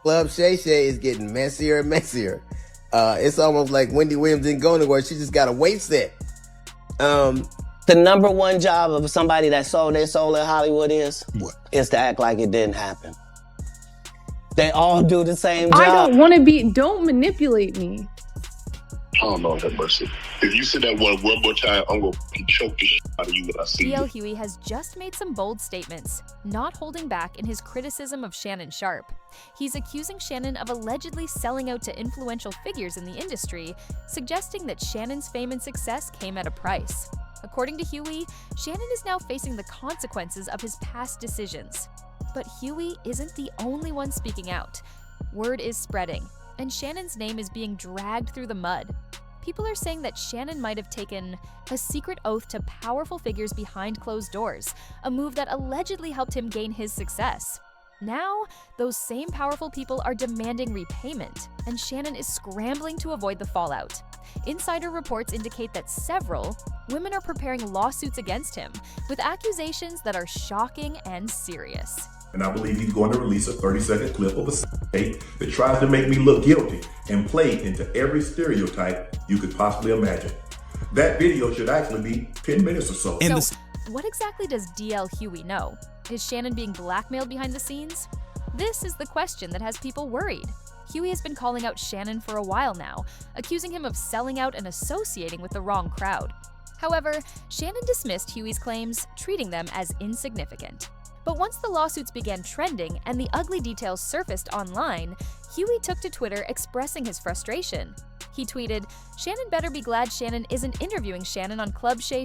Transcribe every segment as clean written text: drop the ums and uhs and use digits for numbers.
Club Shay is getting messier and messier. It's almost like Wendy Williams didn't go anywhere. She just got a wait set. The number one job of somebody that sold their soul in Hollywood is to act like it didn't happen. They all do the same job. I don't want to be, don't manipulate me. Oh, Lord have mercy. If you say that one more time, I'm going to choke the shit out of you when I see you. DL Hughley has just made some bold statements, not holding back in his criticism of Shannon Sharpe. He's accusing Shannon of allegedly selling out to influential figures in the industry, suggesting that Shannon's fame and success came at a price. According to Hughley, Shannon is now facing the consequences of his past decisions. But Hughley isn't the only one speaking out. Word is spreading, and Shannon's name is being dragged through the mud. People are saying that Shannon might have taken a secret oath to powerful figures behind closed doors, a move that allegedly helped him gain his success. Now, those same powerful people are demanding repayment, and Shannon is scrambling to avoid the fallout. Insider reports indicate that several women are preparing lawsuits against him, with accusations that are shocking and serious. And I believe he's going to release a 30-second clip of a tape that tries to make me look guilty and play into every stereotype you could possibly imagine. That video should actually be 10 minutes or so. So, what exactly does DL Hughley know? Is Shannon being blackmailed behind the scenes? This is the question that has people worried. Hughley has been calling out Shannon for a while now, accusing him of selling out and associating with the wrong crowd. However, Shannon dismissed Hughley's claims, treating them as insignificant. But once the lawsuits began trending and the ugly details surfaced online, Hughley took to Twitter expressing his frustration. He tweeted, "Shannon better be glad Shannon isn't interviewing Shannon on Club Shay."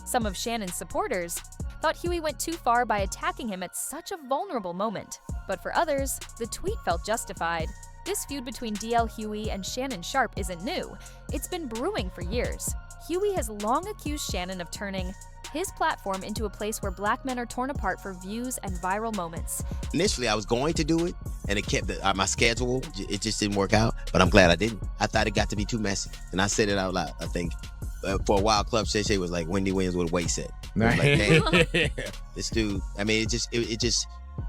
Some of Shannon's supporters thought Hughley went too far by attacking him at such a vulnerable moment. But for others, the tweet felt justified. This feud between DL Hughley and Shannon Sharpe isn't new. It's been brewing for years. Hughley has long accused Shannon of turning his platform into a place where black men are torn apart for views and viral moments. Initially, I was going to do it, and it kept my schedule. It just didn't work out, but I'm glad I didn't. I thought it got to be too messy, and I said it out loud. I think for a while, Club Shay was like Wendy Williams with a weight set. Like, hey, this dude. I mean,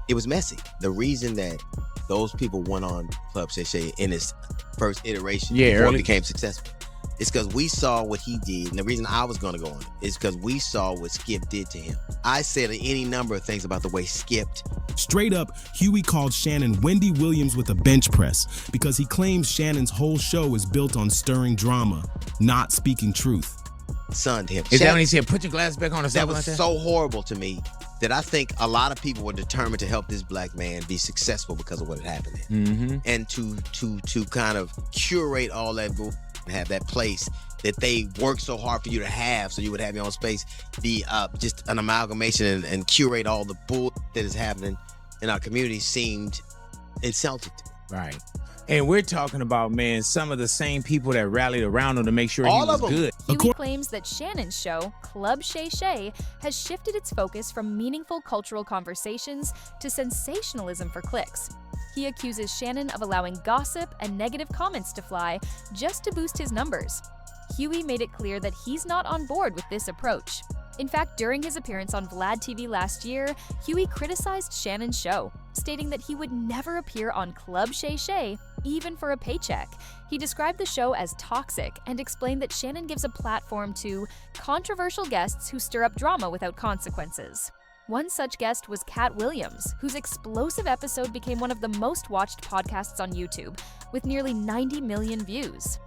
it was messy. The reason that those people went on Club Shay in its first iteration before it became successful, it's because we saw what he did. And the reason I was going to go on it is because we saw what Skip did to him. I said any number of things about the way Skipped. Straight up, Hughley called Shannon Wendy Williams with a bench press because he claims Shannon's whole show is built on stirring drama, not speaking truth. Sunned him. Is that when he said, "Put your glasses back on" or something like that? That was so horrible to me that I think a lot of people were determined to help this black man be successful because of what had happened. Mm-hmm. And to kind of curate all that and have that place that they worked so hard for you to have, so you would have your own space, be just an amalgamation and curate all the bull that is happening in our community seemed insulting to me. Right. And we're talking about, man, some of the same people that rallied around him to make sure he was good. Hughley claims that Shannon's show, Club Shay, has shifted its focus from meaningful cultural conversations to sensationalism for clicks. He accuses Shannon of allowing gossip and negative comments to fly just to boost his numbers. Hughley made it clear that he's not on board with this approach. In fact, during his appearance on Vlad TV last year, Hughley criticized Shannon's show, stating that he would never appear on Club Shay, even for a paycheck. He described the show as toxic and explained that Shannon gives a platform to controversial guests who stir up drama without consequences. One such guest was Cat Williams, whose explosive episode became one of the most watched podcasts on YouTube, with nearly 90 million views.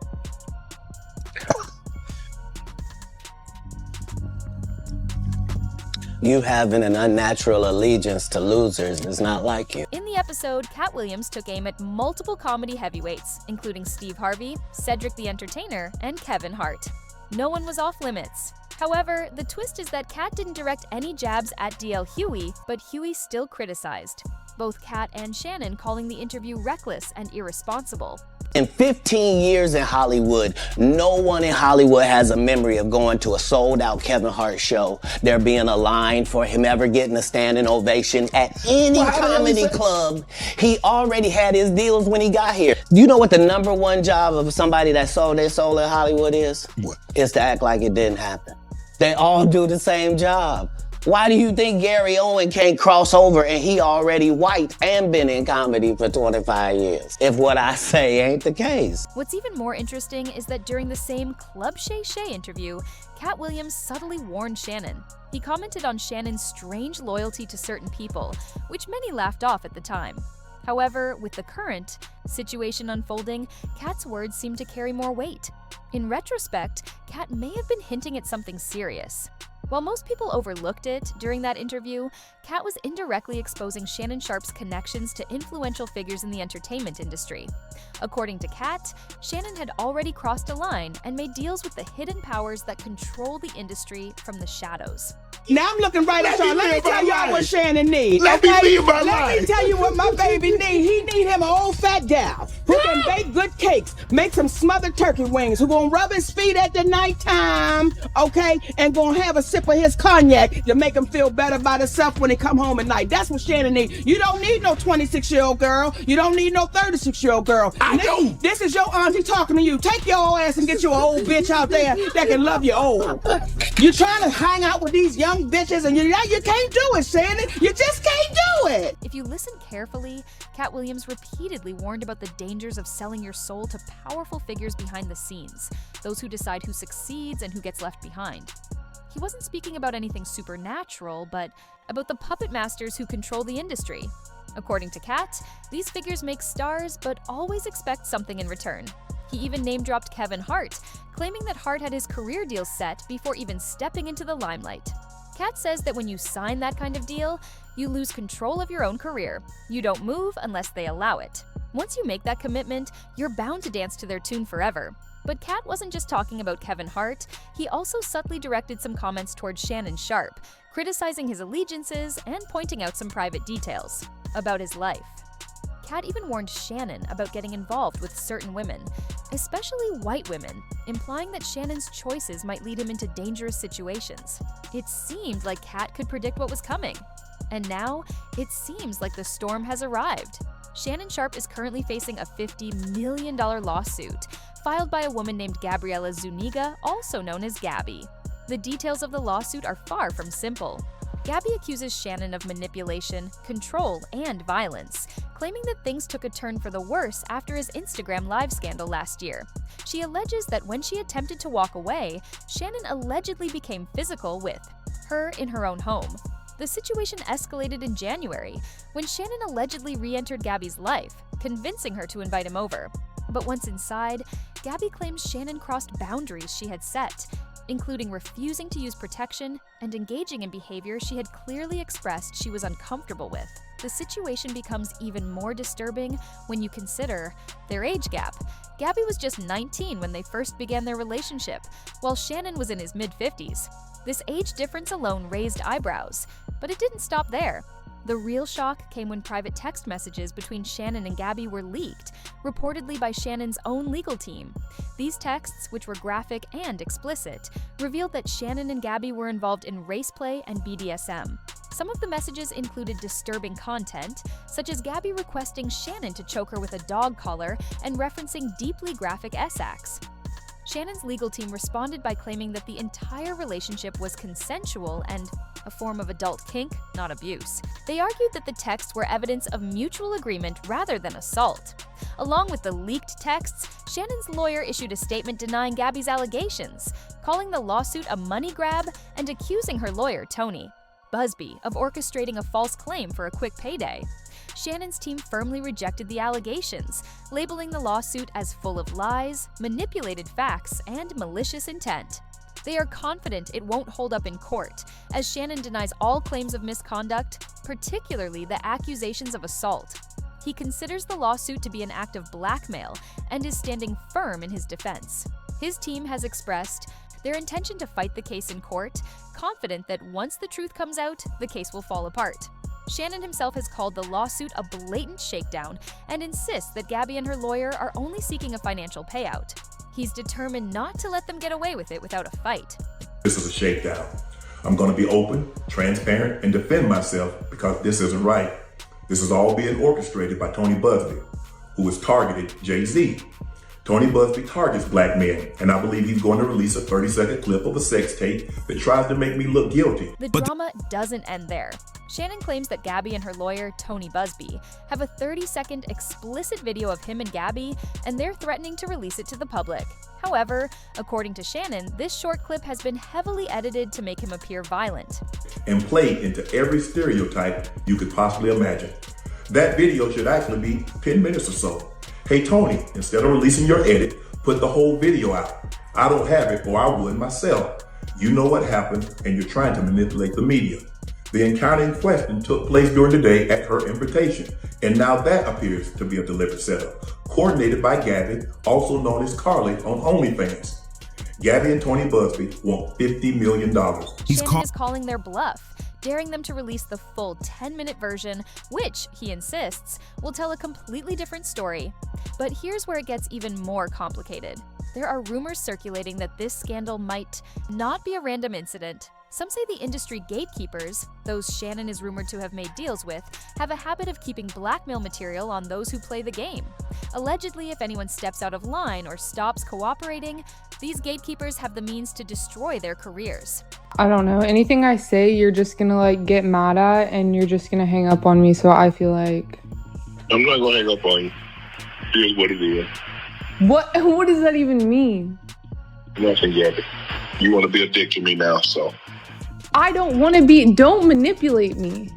You having an unnatural allegiance to losers is not like you. In the episode, Cat Williams took aim at multiple comedy heavyweights, including Steve Harvey, Cedric the Entertainer, and Kevin Hart. No one was off limits. However, the twist is that Cat didn't direct any jabs at DL Hughley, but Hughley still criticized. Both Cat and Shannon calling the interview reckless and irresponsible. In 15 years in Hollywood, no one in Hollywood has a memory of going to a sold-out Kevin Hart show, there being a line for him ever getting a standing ovation at any comedy club. He already had his deals when he got here. You know what the number one job of somebody that sold their soul in Hollywood is? What? Is to act like it didn't happen. They all do the same job. Why do you think Gary Owen can't cross over and he already white and been in comedy for 25 years? If what I say ain't the case. What's even more interesting is that during the same Club Shay interview, Cat Williams subtly warned Shannon. He commented on Shannon's strange loyalty to certain people, which many laughed off at the time. However, with the current situation unfolding, Cat's words seem to carry more weight. In retrospect, Cat may have been hinting at something serious. While most people overlooked it during that interview, Cat was indirectly exposing Shannon Sharpe's connections to influential figures in the entertainment industry. According to Cat, Shannon had already crossed a line and made deals with the hidden powers that control the industry from the shadows. Now I'm looking right at y'all. Let me tell y'all what Shannon needs. Let me live my life. Let me tell you what my baby needs. He need him an old fat gal who can bake good cakes, make some smothered turkey wings, who gonna rub his feet at the nighttime, okay, and gonna have a sip of his cognac to make him feel better about himself when he come home at night. That's what Shannon needs. You don't need no 26-year-old girl. You don't need no 36-year-old girl. I do. This is your auntie talking to you. Take your old ass and get you an old bitch out there that can love you old. You trying to hang out with these young bitches and you can't do it, Shannon. You just can't do it. If you listen carefully, Cat Williams repeatedly warned about the dangers of selling your soul to powerful figures behind the scenes, those who decide who succeeds and who gets left behind. He wasn't speaking about anything supernatural, but about the puppet masters who control the industry. According to Cat, these figures make stars but always expect something in return. He even name-dropped Kevin Hart, claiming that Hart had his career deal set before even stepping into the limelight. Cat says that when you sign that kind of deal, you lose control of your own career. You don't move unless they allow it. Once you make that commitment, you're bound to dance to their tune forever. But Cat wasn't just talking about Kevin Hart, he also subtly directed some comments towards Shannon Sharpe, criticizing his allegiances and pointing out some private details about his life. Cat even warned Shannon about getting involved with certain women, especially white women, implying that Shannon's choices might lead him into dangerous situations. It seemed like Cat could predict what was coming. And now, it seems like the storm has arrived. Shannon Sharpe is currently facing a $50 million lawsuit, filed by a woman named Gabriela Zuniga, also known as Gabby. The details of the lawsuit are far from simple. Gabby accuses Shannon of manipulation, control, and violence, claiming that things took a turn for the worse after his Instagram Live scandal last year. She alleges that when she attempted to walk away, Shannon allegedly became physical with her in her own home. The situation escalated in January, when Shannon allegedly re-entered Gabby's life, convincing her to invite him over. But once inside, Gabby claims Shannon crossed boundaries she had set, including refusing to use protection and engaging in behavior she had clearly expressed she was uncomfortable with. The situation becomes even more disturbing when you consider their age gap. Gabby was just 19 when they first began their relationship, while Shannon was in his mid-50s. This age difference alone raised eyebrows, but it didn't stop there. The real shock came when private text messages between Shannon and Gabby were leaked, reportedly by Shannon's own legal team. These texts, which were graphic and explicit, revealed that Shannon and Gabby were involved in race play and BDSM. Some of the messages included disturbing content, such as Gabby requesting Shannon to choke her with a dog collar and referencing deeply graphic S-acts. Shannon's legal team responded by claiming that the entire relationship was consensual and a form of adult kink, not abuse. They argued that the texts were evidence of mutual agreement rather than assault. Along with the leaked texts, Shannon's lawyer issued a statement denying Gabby's allegations, calling the lawsuit a money grab and accusing her lawyer, Tony Busby, of orchestrating a false claim for a quick payday. Shannon's team firmly rejected the allegations, labeling the lawsuit as full of lies, manipulated facts, and malicious intent. They are confident it won't hold up in court, as Shannon denies all claims of misconduct, particularly the accusations of assault. He considers the lawsuit to be an act of blackmail and is standing firm in his defense. His team has expressed their intention to fight the case in court, confident that once the truth comes out, the case will fall apart. Shannon himself has called the lawsuit a blatant shakedown and insists that Gabby and her lawyer are only seeking a financial payout. He's determined not to let them get away with it without a fight. This is a shakedown. I'm going to be open, transparent, and defend myself because this isn't right. This is all being orchestrated by Tony Busby, who has targeted Jay-Z. Tony Busby targets black men, and I believe he's going to release a 30-second clip of a sex tape that tries to make me look guilty. The drama doesn't end there. Shannon claims that Gabby and her lawyer, Tony Busby, have a 30-second explicit video of him and Gabby, and they're threatening to release it to the public. However, according to Shannon, this short clip has been heavily edited to make him appear violent. And played into every stereotype you could possibly imagine. That video should actually be 10 minutes or so. Hey Tony, instead of releasing your edit, put the whole video out. I don't have it, or I would myself. You know what happened, and you're trying to manipulate the media. The encounter in question took place during the day at her invitation, and now that appears to be a deliberate setup, coordinated by Gabby, also known as Carly on OnlyFans. Gabby and Tony Busby want $50 million. Shannon is calling their bluff, daring them to release the full 10-minute version, which, he insists, will tell a completely different story. But here's where it gets even more complicated. There are rumors circulating that this scandal might not be a random incident. Some say the industry gatekeepers, those Shannon is rumored to have made deals with, have a habit of keeping blackmail material on those who play the game. Allegedly, if anyone steps out of line or stops cooperating, these gatekeepers have the means to destroy their careers. I don't know. Anything I say, you're just gonna like get mad at and you're just gonna hang up on me. So I feel like I'm not gonna hang up on you. Here's what it is. What does that even mean? Nothing yet. You want to be a dick to me now, so. I don't want to be. Don't manipulate me.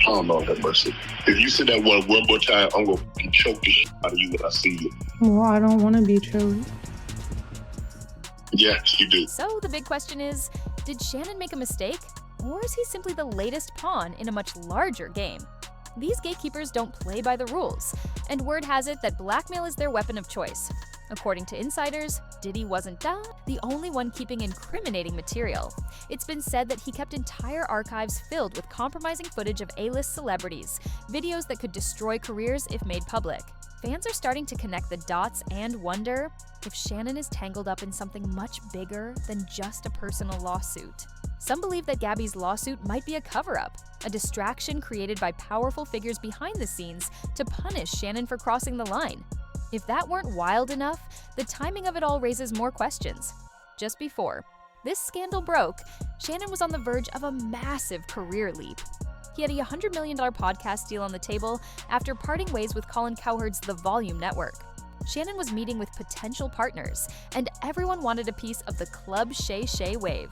Oh, Lord have mercy. If you say that one more time, I'm going to choke the shit out of you when I see you. Well, I don't want to be choked. Yes, you do. So the big question is, did Shannon make a mistake? Or is he simply the latest pawn in a much larger game? These gatekeepers don't play by the rules, and word has it that blackmail is their weapon of choice. According to insiders, Diddy wasn't the only one keeping incriminating material. It's been said that he kept entire archives filled with compromising footage of A-list celebrities, videos that could destroy careers if made public. Fans are starting to connect the dots and wonder if Shannon is tangled up in something much bigger than just a personal lawsuit. Some believe that Gabby's lawsuit might be a cover-up, a distraction created by powerful figures behind the scenes to punish Shannon for crossing the line. If that weren't wild enough, the timing of it all raises more questions. Just before this scandal broke, Shannon was on the verge of a massive career leap. He had a $100 million podcast deal on the table after parting ways with Colin Cowherd's The Volume Network. Shannon was meeting with potential partners, and everyone wanted a piece of the Club Shay wave.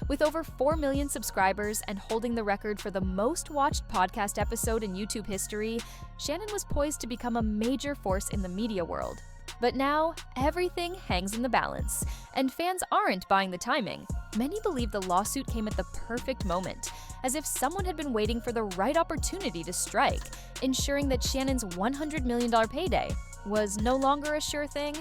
With over 4 million subscribers and holding the record for the most watched podcast episode in YouTube history, Shannon was poised to become a major force in the media world. But now, everything hangs in the balance, and fans aren't buying the timing. Many believe the lawsuit came at the perfect moment, as if someone had been waiting for the right opportunity to strike, ensuring that Shannon's $100 million payday was no longer a sure thing.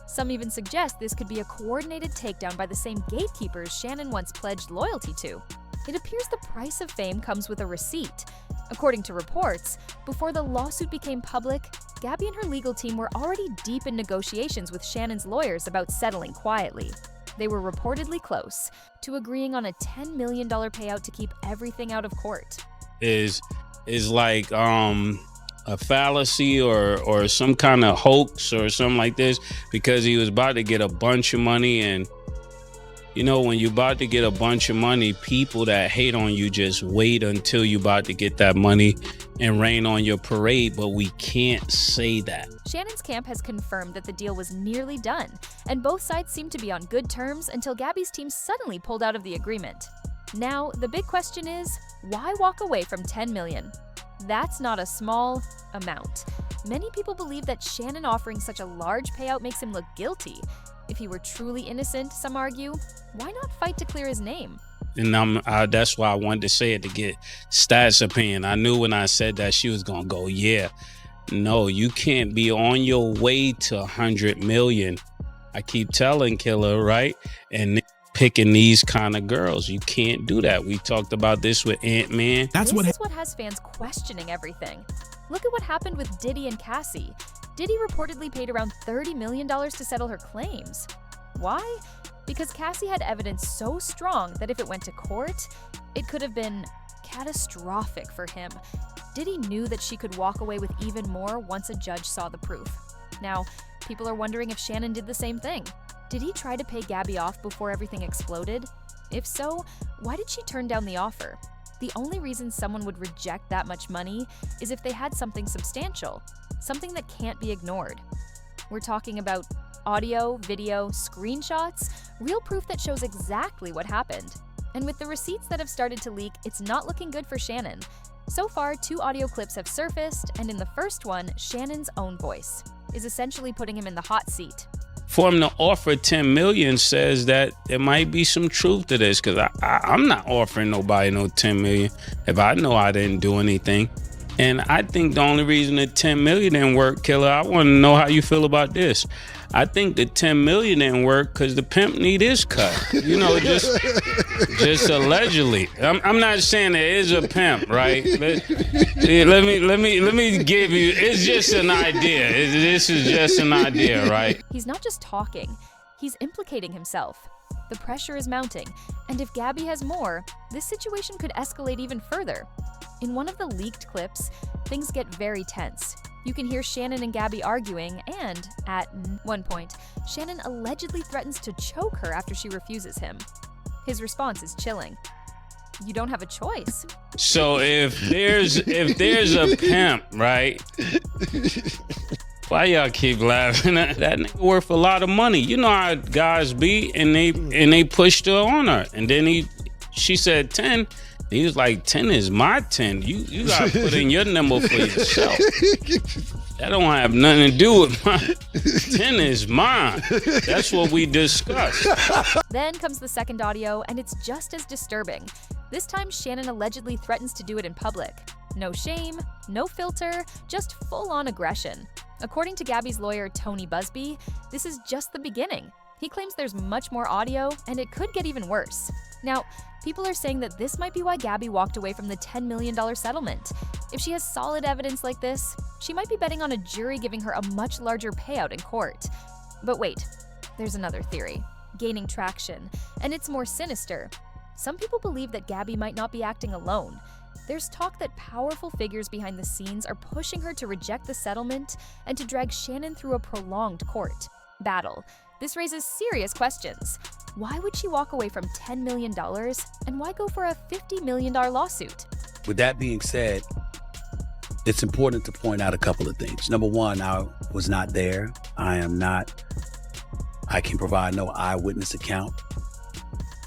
Some even suggest this could be a coordinated takedown by the same gatekeepers Shannon once pledged loyalty to. It appears the price of fame comes with a receipt. According to reports, before the lawsuit became public, Gabby and her legal team were already deep in negotiations with Shannon's lawyers about settling quietly. They were reportedly close to agreeing on a $10 million payout to keep everything out of court. Is like a fallacy or some kind of hoax or something like this, because he was about to get a bunch of money. And you know, when you're about to get a bunch of money, people that hate on you just wait until you're about to get that money and rain on your parade. But we can't say that. Shannon's camp has confirmed that the deal was nearly done, and both sides seemed to be on good terms until Gabby's team suddenly pulled out of the agreement. Now, the big question is, why walk away from $10 million? That's not a small amount. Many people believe that Shannon offering such a large payout makes him look guilty. If he were truly innocent, some argue, why not fight to clear his name? And that's why I wanted to say it, to get Stats' opinion. I knew when I said that she was going to go, yeah. No, you can't be on your way to 100 million. I keep telling Killer, right? And picking these kind of girls. You can't do that. We talked about this with Ant-Man. This is what has fans questioning everything. Look at what happened with Diddy and Cassie. Diddy reportedly paid around $30 million to settle her claims. Why? Because Cassie had evidence so strong that if it went to court, it could have been catastrophic for him. Diddy knew that she could walk away with even more once a judge saw the proof. Now, People are wondering if Shannon did the same thing. Did he try to pay Gabby off before everything exploded? If so, why did she turn down the offer? The only reason someone would reject that much money is if they had something substantial, something that can't be ignored. We're talking about audio, video, screenshots, real proof that shows exactly what happened. And with the receipts that have started to leak, it's not looking good for Shannon. So far, 2 audio clips have surfaced, and in the first one, Shannon's own voice is essentially putting him in the hot seat. For him to offer 10 million says that there might be some truth to this, because I'm not offering nobody no 10 million if I know I didn't do anything. And I think the only reason the 10 million didn't work, Killer, I want to know how you feel about this. I think the 10 million didn't work because the pimp need his cut. You know, just allegedly. I'm not saying there is a pimp, right? Let me give you. It's just an idea. This is just an idea, right? He's not just talking; he's implicating himself. The pressure is mounting, and if Gabby has more, this situation could escalate even further. In one of the leaked clips, things get very tense. You can hear Shannon and Gabby arguing, and at one point, Shannon allegedly threatens to choke her after she refuses him. His response is chilling. You don't have a choice. So if there's a pimp, right? Why y'all keep laughing? That nigga worth a lot of money. You know how guys be, and they pushed her on her, and then she said 10. He was like, 10 is my 10. You gotta put in your number for yourself. That don't have nothing to do with mine. 10 is mine. That's what we discussed. Then comes the second audio, and it's just as disturbing. This time, Shannon allegedly threatens to do it in public. No shame, no filter, just full-on aggression. According to Gabby's lawyer, Tony Busby, this is just the beginning. He claims there's much more audio, and it could get even worse. Now, people are saying that this might be why Gabby walked away from the $10 million settlement. If she has solid evidence like this, she might be betting on a jury giving her a much larger payout in court. But wait, there's another theory, gaining traction, and it's more sinister. Some people believe that Gabby might not be acting alone. There's talk that powerful figures behind the scenes are pushing her to reject the settlement and to drag Shannon through a prolonged court battle. This raises serious questions. Why would she walk away from $10 million, and why go for a $50 million lawsuit? With that being said, it's important to point out a couple of things. Number one, I was not there. I can provide no eyewitness account.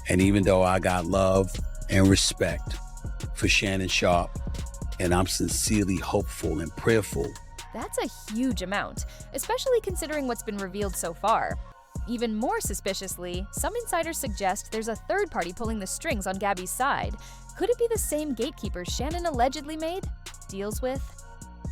And even though I got love and respect for Shannon Sharpe, and I'm sincerely hopeful and prayerful. That's a huge amount, especially considering what's been revealed so far. Even more suspiciously, some insiders suggest there's a third party pulling the strings on Gabby's side. Could it be the same Gatekeepers Shannon allegedly made deals with?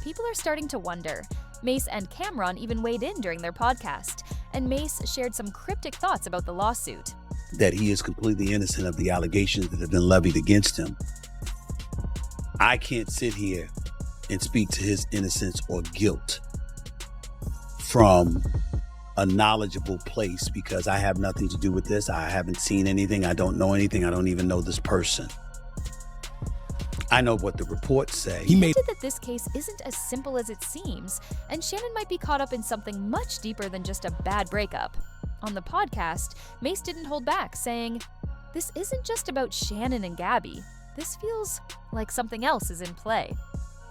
People are starting to wonder. Mace and Cameron even weighed in during their podcast, and Mace shared some cryptic thoughts about the lawsuit. That he is completely innocent of the allegations that have been levied against him. I can't sit here and speak to his innocence or guilt from a knowledgeable place because I have nothing to do with this. I haven't seen anything. I don't know anything. I don't even know this person. I know what the reports say. He hinted that this case isn't as simple as it seems, and Shannon might be caught up in something much deeper than just a bad breakup. On the podcast, Mace didn't hold back, saying, "This isn't just about Shannon and Gabby. This feels like something else is in play."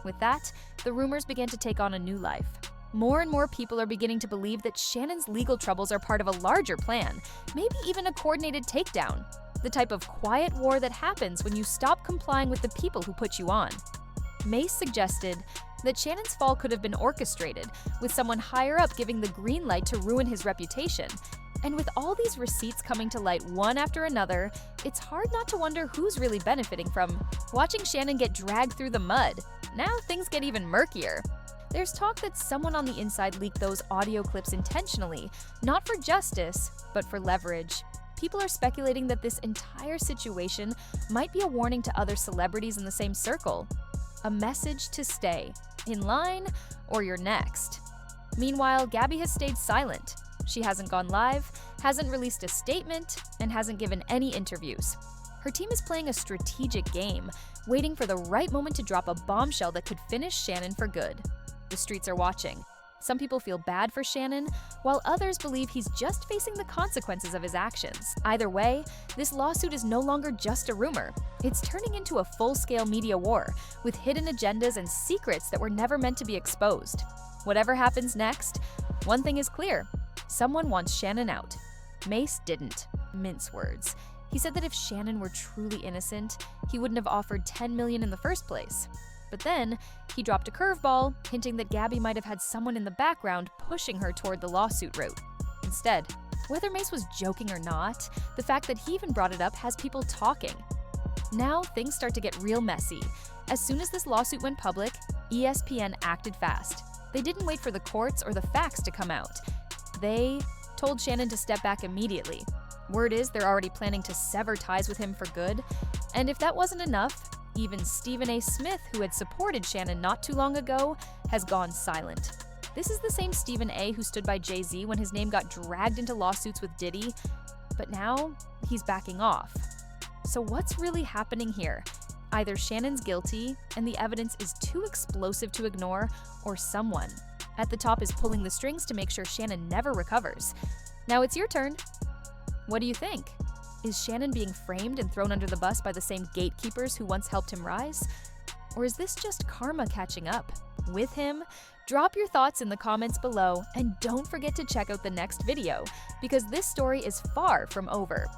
With that, the rumors began to take on a new life. More and more people are beginning to believe that Shannon's legal troubles are part of a larger plan, maybe even a coordinated takedown, the type of quiet war that happens when you stop complying with the people who put you on. Mace suggested that Shannon's fall could have been orchestrated, with someone higher up giving the green light to ruin his reputation. And with all these receipts coming to light one after another, it's hard not to wonder who's really benefiting from watching Shannon get dragged through the mud. Now things get even murkier. There's talk that someone on the inside leaked those audio clips intentionally, not for justice, but for leverage. People are speculating that this entire situation might be a warning to other celebrities in the same circle. A message to stay, in line, or you're next. Meanwhile, Gabby has stayed silent. She hasn't gone live, hasn't released a statement, and hasn't given any interviews. Her team is playing a strategic game, waiting for the right moment to drop a bombshell that could finish Shannon for good. The streets are watching. Some people feel bad for Shannon, while others believe he's just facing the consequences of his actions. Either way, this lawsuit is no longer just a rumor. It's turning into a full-scale media war, with hidden agendas and secrets that were never meant to be exposed. Whatever happens next, one thing is clear. Someone wants Shannon out. Mace didn't mince words. He said that if Shannon were truly innocent, he wouldn't have offered $10 million in the first place. But then, he dropped a curveball, hinting that Gabby might have had someone in the background pushing her toward the lawsuit route. Instead, whether Mace was joking or not, the fact that he even brought it up has people talking. Now, things start to get real messy. As soon as this lawsuit went public, ESPN acted fast. They didn't wait for the courts or the facts to come out. They told Shannon to step back immediately. Word is they're already planning to sever ties with him for good. And if that wasn't enough, even Stephen A. Smith, who had supported Shannon not too long ago, has gone silent. This is the same Stephen A. who stood by Jay-Z when his name got dragged into lawsuits with Diddy, but now he's backing off. So what's really happening here? Either Shannon's guilty and the evidence is too explosive to ignore, or someone at the top is pulling the strings to make sure Shannon never recovers. Now it's your turn. What do you think? Is Shannon being framed and thrown under the bus by the same gatekeepers who once helped him rise? Or is this just karma catching up with him? Drop your thoughts in the comments below, and don't forget to check out the next video, because this story is far from over.